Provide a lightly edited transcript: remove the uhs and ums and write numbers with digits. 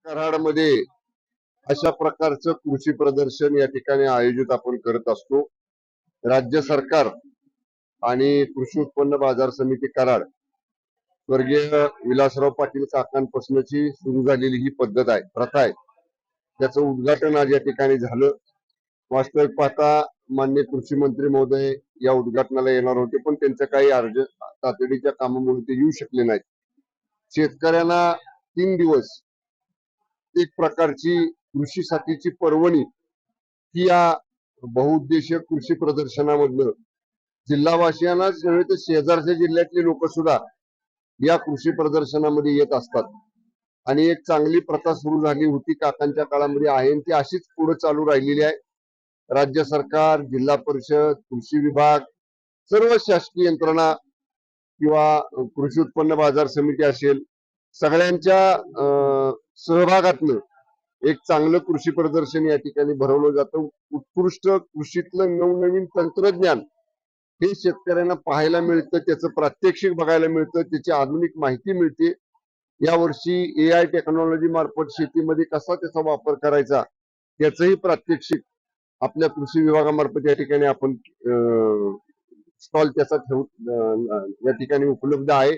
कराडमध्ये अशा प्रकारचं कृषी प्रदर्शन या ठिकाणी आयोजित आपण करत असतो. राज्य सरकार आणि कृषी उत्पन्न बाजार समिती कराड स्वर्गीय विलासराव पाटील काकांपासूनची सुरू झालेली ही पद्धत आहे, प्रथा आहे. त्याचं उद्घाटन आज या ठिकाणी झालं. वास्तविक पाहता माननीय कृषी मंत्री महोदय या उद्घाटनाला येणार होते, पण त्यांच्या काही अर्ज तातडीच्या कामामुळे ते येऊ शकले नाहीत. शेतकऱ्यांना 3 दिवस एक प्रकारची कृषीसाठीची पर्वणी ही या बहुउद्देशीय कृषी प्रदर्शनामधनं जिल्हावासियांनाच नव्हे तर शेजारच्या जिल्ह्यातले लोक सुद्धा या कृषी प्रदर्शनामध्ये येत असतात. आणि एक चांगली प्रथा सुरू झाली होती काकांच्या काळामध्ये आहे, ती अशीच पुढे चालू राहिलेली आहे. राज्य सरकार, जिल्हा परिषद, कृषी विभाग, सर्व शासकीय यंत्रणा किंवा कृषी उत्पन्न बाजार समिती असेल, सगळ्यांच्या सहभागातनं एक चांगलं कृषी प्रदर्शन या ठिकाणी भरवलं जातं. उत्कृष्ट कृषीतलं नवनवीन तंत्रज्ञान हे शेतकऱ्यांना पाहायला मिळतं, त्याचं प्रात्यक्षिक बघायला मिळतं, त्याची आधुनिक माहिती मिळते. यावर्षी AI टेक्नॉलॉजी मार्फत शेतीमध्ये कसा त्याचा वापर करायचा त्याचंही प्रात्यक्षिक आपल्या कृषी विभागामार्फत या ठिकाणी आपण स्टॉल त्याचा ठेवून या ठिकाणी उपलब्ध आहे.